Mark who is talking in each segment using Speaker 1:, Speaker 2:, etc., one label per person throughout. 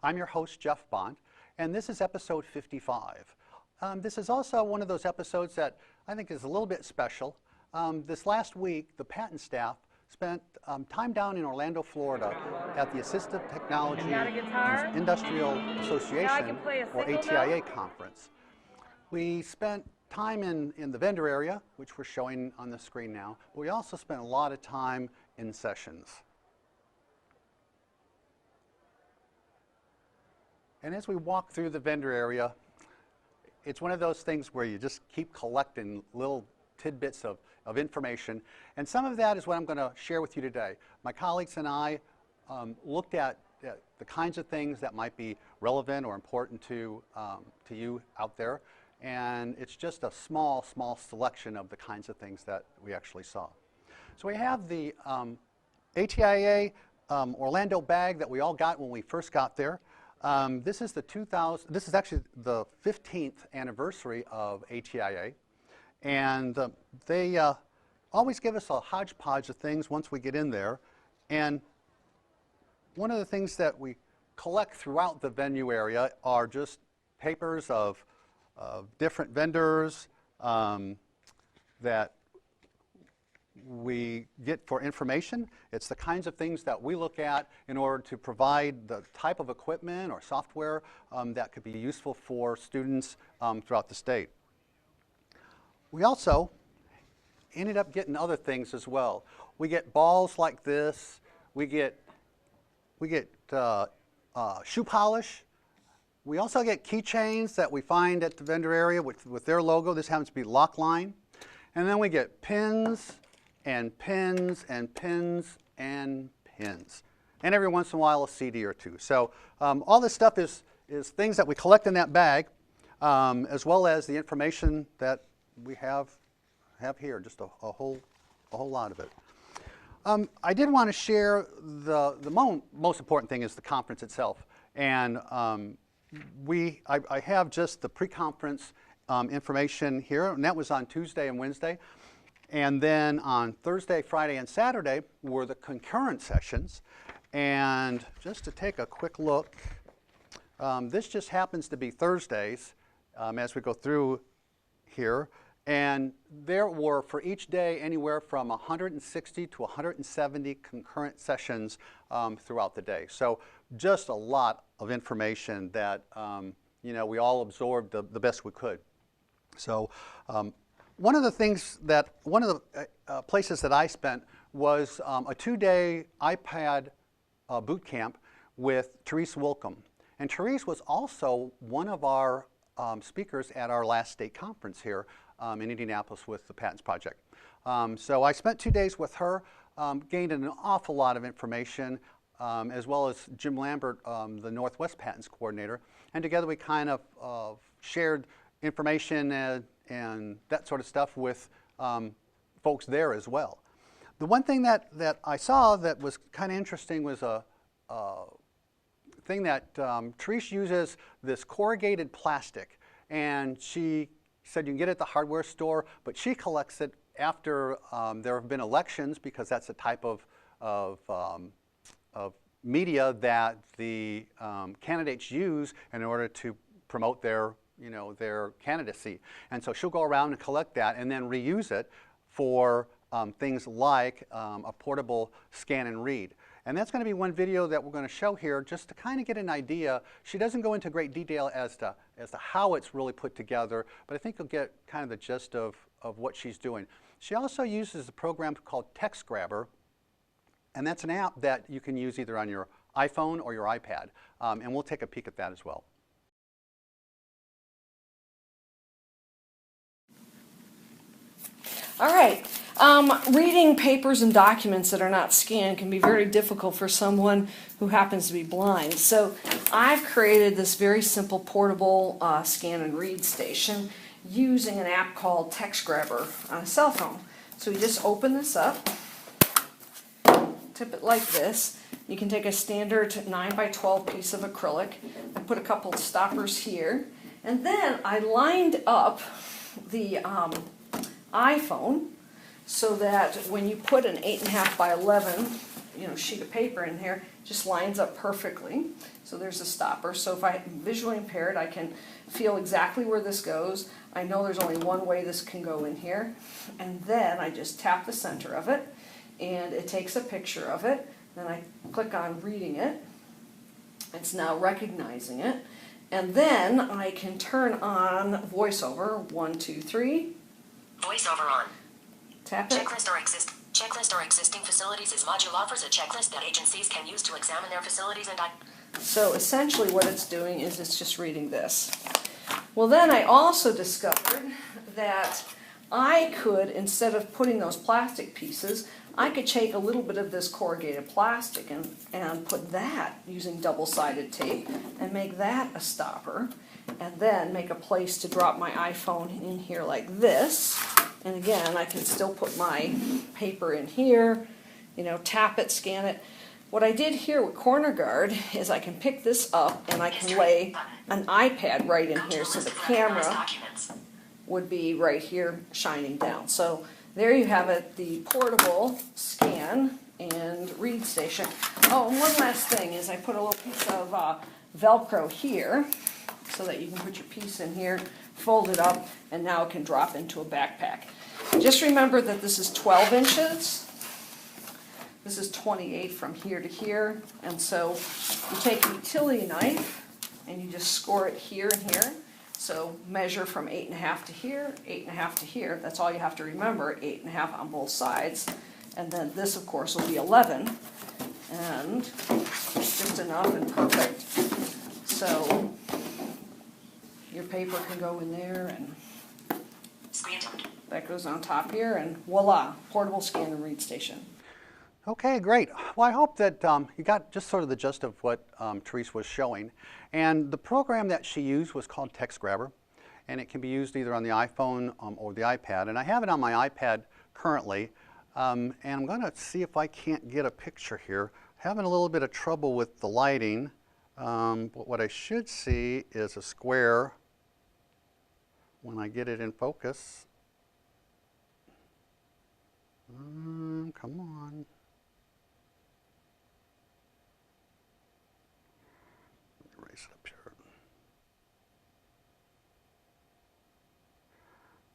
Speaker 1: I'm your host, Jeff Bond, and this is episode 55. This is also one of those episodes that I think is a little bit special. This last week, the patent staff spent time down in Orlando, Florida at the Assistive Technology Industrial Association, or ATIA conference. We spent time in the vendor area, which we're showing on the screen now, but we also spent a lot of time in sessions. And as we walk through the vendor area, it's one of those things where you just keep collecting little tidbits of information. And some of that is what I'm going to share with you today. My colleagues and I looked at the kinds of things that might be relevant or important to you out there. And it's just a small selection of the kinds of things that we actually saw. So we have the ATIA Orlando bag that we all got when we first got there. This is actually the 15th anniversary of ATIA. And they always give us a hodgepodge of things once we get in there. And one of the things that we collect throughout the venue area are just papers of different vendors that we get for information. It's the kinds of things that we look at in order to provide the type of equipment or software that could be useful for students throughout the state. We also ended up getting other things as well. We get balls like this. We get shoe polish. We also get keychains that we find at the vendor area with their logo. This happens to be Lockline. And then we get pins and pins and pins and pins. And every once in a while a CD or two. So all this stuff is things that we collect in that bag, as well as the information that we have here, just a whole lot of it. I did want to share the most important thing is the conference itself. And I have just the pre-conference information here, and that was on Tuesday and Wednesday. And then on Thursday, Friday, and Saturday were the concurrent sessions. And just to take a quick look, this just happens to be Thursdays as we go through here. And there were, for each day, anywhere from 160 to 170 concurrent sessions throughout the day. So just a lot of information that we all absorbed the best we could. So one of the places that I spent was a 2-day iPad boot camp with Therese Wilkham. And Therese was also one of our speakers at our last state conference here in Indianapolis with the Patents Project. So I spent 2 days with her, gained an awful lot of information, as well as Jim Lambert, the Northwest Patents Coordinator. And together we kind of shared information and that sort of stuff with folks there as well. The one thing that I saw that was kind of interesting was a thing that Therese uses this corrugated plastic, and she said you can get it at the hardware store, but she collects it after there have been elections, because that's the type of media that the candidates use in order to promote their candidacy. And so she'll go around and collect that and then reuse it for things like a portable scan and read. And that's going to be one video that we're going to show here just to kind of get an idea. She doesn't go into great detail as to how it's really put together, but I think you'll get kind of the gist of what she's doing. She also uses a program called Text Grabber, and that's an app that you can use either on your iPhone or your iPad. And we'll take a peek at that as well.
Speaker 2: All right. Reading papers and documents that are not scanned can be very difficult for someone who happens to be blind. So I've created this very simple portable scan and read station using an app called Text Grabber on a cell phone. So we just open this up, tip it like this. You can take a standard 9x12 piece of acrylic and put a couple of stoppers here. And then I lined up the iPhone so that when you put an 8.5 by 11 sheet of paper in here, just lines up perfectly. So there's a stopper. So if I'm visually impaired, I can feel exactly where this goes. I know there's only one way this can go in here. And then I just tap the center of it, and it takes a picture of it. Then I click on reading it. It's now recognizing it. And then I can turn on voiceover, 1, 2, 3.
Speaker 3: Voiceover on.
Speaker 2: Tap it.
Speaker 3: Checklist or existing facilities. This module offers a checklist that agencies can use to examine their facilities and
Speaker 2: So essentially what it's doing is it's just reading this. Well, then I also discovered that I could, instead of putting those plastic pieces, I could take a little bit of this corrugated plastic and put that using double-sided tape and make that a stopper, and then make a place to drop my iPhone in here like this. And again, I can still put my paper in here, tap it, scan it. What I did here with Corner Guard is I can pick this up and I can lay an iPad right in here, so the camera would be right here shining down. So there you have it, the portable scan and read station. Oh, and one last thing is I put a little piece of Velcro here so that you can put your piece in here, fold it up, and now it can drop into a backpack. Just remember that this is 12 inches. This is 28 from here to here, and so you take a utility knife and you just score it here and here. So measure from 8.5 to here, 8.5 to here. That's all you have to remember, 8.5 on both sides. And then this, of course, will be 11, and just enough and perfect. So your paper can go in there, and that goes on top here, and voila, portable scan and read station.
Speaker 1: Okay, great. Well, I hope that you got just sort of the gist of what Therese was showing. And the program that she used was called Text Grabber, and it can be used either on the iPhone or the iPad. And I have it on my iPad currently, and I'm going to see if I can't get a picture here. Having a little bit of trouble with the lighting, but what I should see is a square when I get it in focus. Come on. Erase it up here.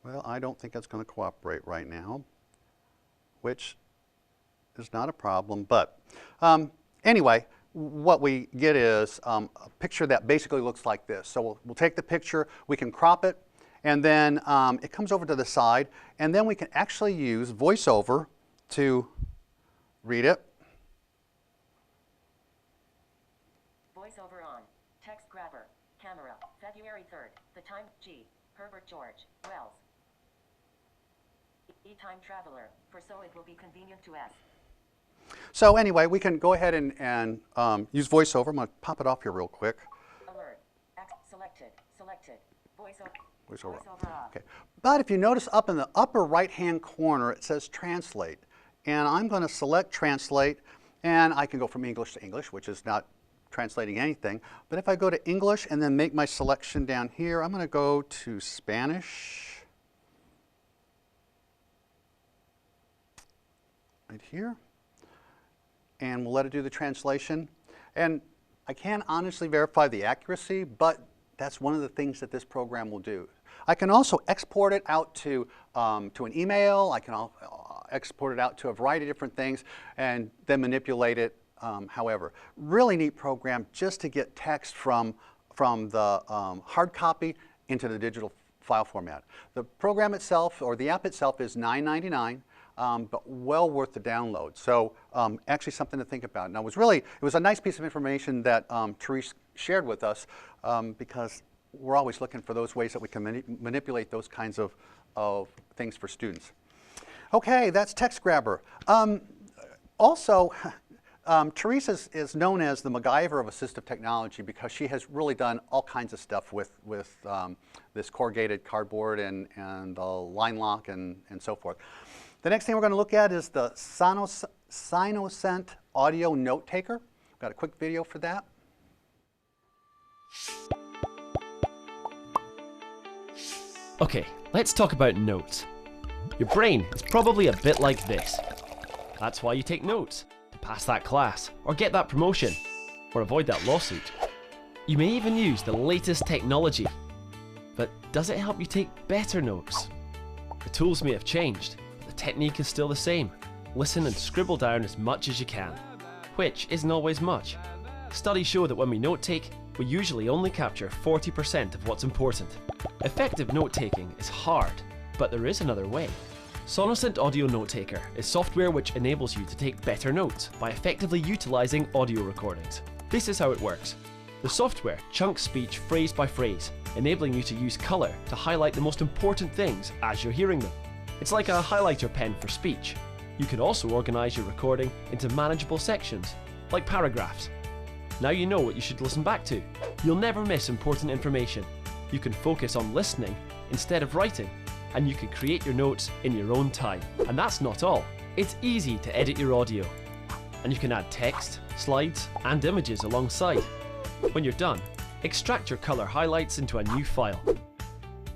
Speaker 1: Well, I don't think it's going to cooperate right now, which is not a problem. But anyway, what we get is a picture that basically looks like this. So we'll take the picture, we can crop it, and then it comes over to the side, and then we can actually use VoiceOver to read it.
Speaker 3: Voiceover on. Text Grabber. Camera. February 3rd. The time. G. Herbert George. Wells. E-time traveler. For so it will be convenient to S.
Speaker 1: So anyway, we can go ahead and use VoiceOver. I'm going to pop it off here real quick.
Speaker 3: Alert. Selected. Selected. VoiceOver.
Speaker 1: VoiceOver.
Speaker 3: off.
Speaker 1: Okay. But if you notice up in the upper right-hand corner, it says Translate. And I'm going to select Translate, and I can go from English to English, which is not translating anything. But if I go to English and then make my selection down here, I'm going to go to Spanish. Right here. And we'll let it do the translation. And I can't honestly verify the accuracy, but that's one of the things that this program will do. I can also export it out to an email. I can export it out to a variety of different things and then manipulate it however. Really neat program just to get text from the hard copy into the digital file format. The program itself, or the app itself, is $9.99. But well worth the download. So actually something to think about. Now it was a nice piece of information that Therese shared with us because we're always looking for those ways that we can manipulate those kinds of things for students. Okay, that's Text Grabber. Also, Therese is known as the MacGyver of assistive technology because she has really done all kinds of stuff with this corrugated cardboard and the line lock and so forth. The next thing we're going to look at is the Sonos audio note taker. Got a quick video for that.
Speaker 4: Okay, let's talk about notes. Your brain is probably a bit like this. That's why you take notes, to pass that class, or get that promotion, or avoid that lawsuit. You may even use the latest technology. But does it help you take better notes? The tools may have changed, but the technique is still the same. Listen and scribble down as much as you can, which isn't always much. Studies show that when we note take, we usually only capture 40% of what's important. Effective note-taking is hard, but there is another way. Sonos Audio Notetaker is software which enables you to take better notes by effectively utilizing audio recordings. This is how it works. The software chunks speech phrase by phrase, enabling you to use colour to highlight the most important things as you're hearing them. It's like a highlighter pen for speech. You can also organise your recording into manageable sections, like paragraphs. Now you know what you should listen back to. You'll never miss important information. You can focus on listening instead of writing, and you can create your notes in your own time. And that's not all. It's easy to edit your audio, and you can add text, slides, and images alongside. When you're done, extract your colour highlights into a new file.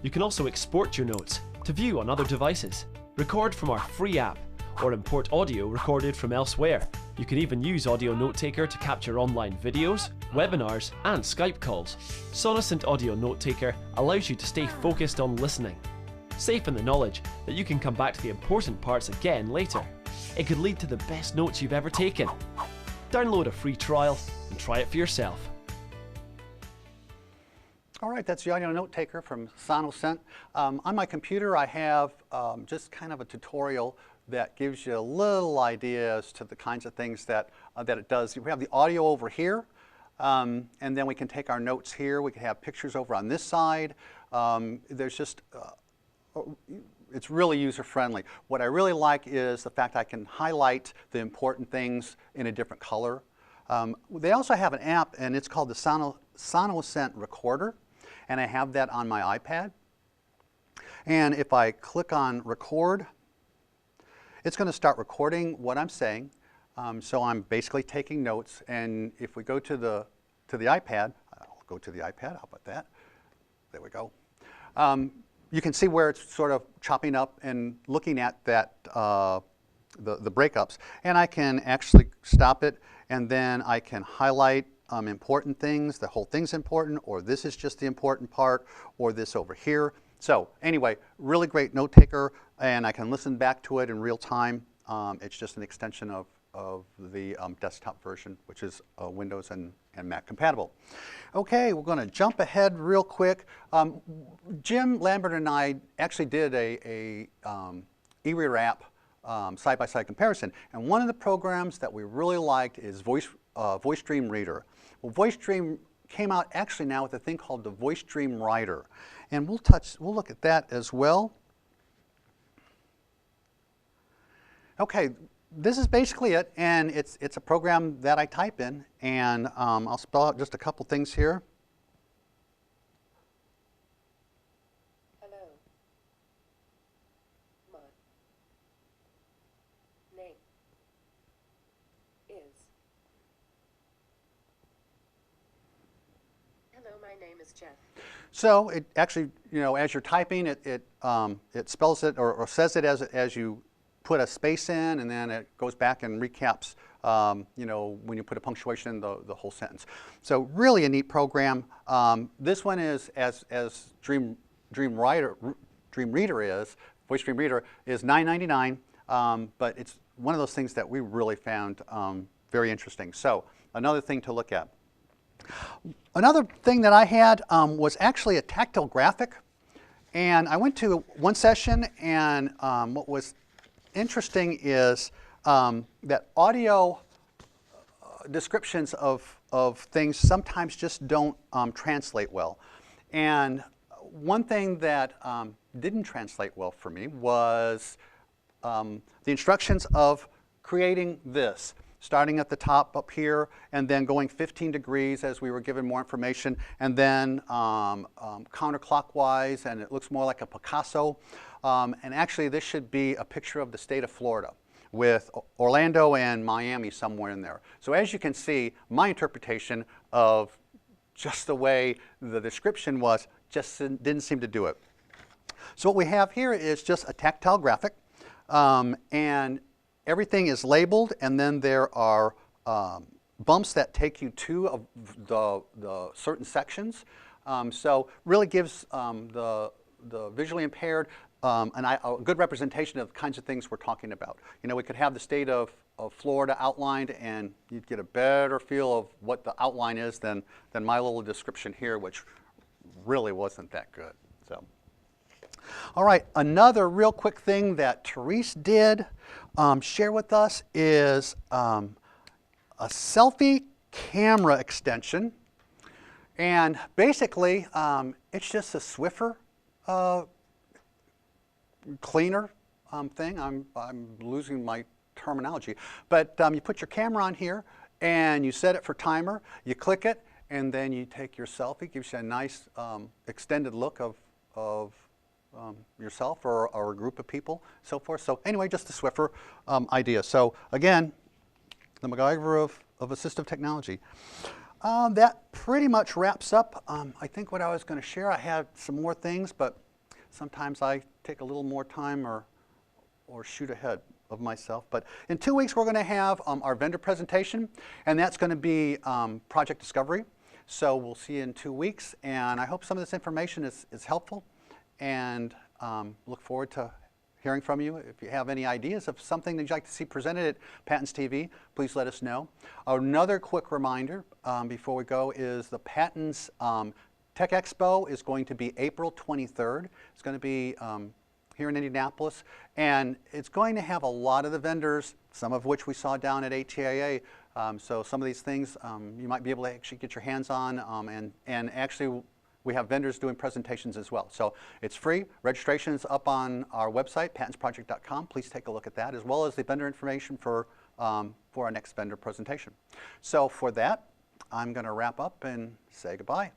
Speaker 4: You can also export your notes to view on other devices, record from our free app, or import audio recorded from elsewhere. You can even use Audio Notetaker to capture online videos, webinars, and Skype calls. Sonos Audio Notetaker allows you to stay focused on listening, safe in the knowledge that you can come back to the important parts again later. It could lead to the best notes you've ever taken. Download a free trial and try it for yourself.
Speaker 1: All right, that's the Audio Notetaker from Sonos. On my computer, I have just kind of a tutorial that gives you a little idea as to the kinds of things that it does. We have the audio over here, and then we can take our notes here. We can have pictures over on this side. There's just, it's really user-friendly. What I really like is the fact I can highlight the important things in a different color. They also have an app, and it's called the Sonos Recorder, and I have that on my iPad. And if I click on record, it's going to start recording what I'm saying. So I'm basically taking notes, and if we go to the iPad, I'll go to the iPad, how about that? There we go. You can see where it's sort of chopping up and looking at that, the breakups. And I can actually stop it, and then I can highlight important things. The whole thing's important, or this is just the important part, or this over here. So anyway, really great note taker, and I can listen back to it in real time. It's just an extension of the desktop version, which is Windows and Mac compatible. Okay, we're going to jump ahead real quick. Jim Lambert and I actually did a eReader app side-by-side comparison, and one of the programs that we really liked is VoiceStream Reader. Well, VoiceStream came out actually now with a thing called the VoiceStream Writer, and we'll look at that as well. Okay, this is basically it, and it's a program that I type in, and I'll spell out just a couple things here.
Speaker 5: Hello. My name is. Hello, my name is Jeff.
Speaker 1: So it actually, as you're typing, it spells it or says it as you put a space in, and then it goes back and recaps, when you put a punctuation in the whole sentence. So really a neat program. This one is, as Dream Reader is, VoiceStream Reader is $9.99, but it's one of those things that we really found very interesting. So another thing to look at. Another thing that I had was actually a tactile graphic, and I went to one session, and what was interesting is that audio descriptions of things sometimes just don't translate well. And one thing that didn't translate well for me was the instructions of creating this, starting at the top up here and then going 15 degrees as we were given more information, and then counterclockwise, and it looks more like a Picasso. And actually this should be a picture of the state of Florida with Orlando and Miami somewhere in there. So as you can see, my interpretation of just the way the description was just didn't seem to do it. So what we have here is just a tactile graphic, and everything is labeled, and then there are bumps that take you to the certain sections. So really gives the visually impaired a good representation of the kinds of things we're talking about. You know, we could have the state of Florida outlined, and you'd get a better feel of what the outline is than my little description here, which really wasn't that good. So, all right, another real quick thing that Therese did share with us is a selfie camera extension. And basically, it's just a Swiffer cleaner thing. I'm losing my terminology. But you put your camera on here, and you set it for timer. You click it, and then you take your selfie. Gives you a nice extended look of yourself or a group of people, so forth. So anyway, just the Swiffer idea. So again, the MacGyver of assistive technology. That pretty much wraps up, I think, what I was going to share. I had some more things, but sometimes I take a little more time or shoot ahead of myself. But in 2 weeks, we're going to have our vendor presentation, and that's going to be Project Discovery. So we'll see you in 2 weeks, and I hope some of this information is helpful, and look forward to hearing from you. If you have any ideas of something that you'd like to see presented at Patents TV, please let us know. Another quick reminder before we go is the Patents Tech Expo is going to be April 23rd. It's going to be here in Indianapolis, and it's going to have a lot of the vendors, some of which we saw down at ATIA. So some of these things you might be able to actually get your hands on, and actually we have vendors doing presentations as well. So it's free. Registration is up on our website, patentsproject.com. Please take a look at that, as well as the vendor information for our next vendor presentation. So for that, I'm going to wrap up and say goodbye.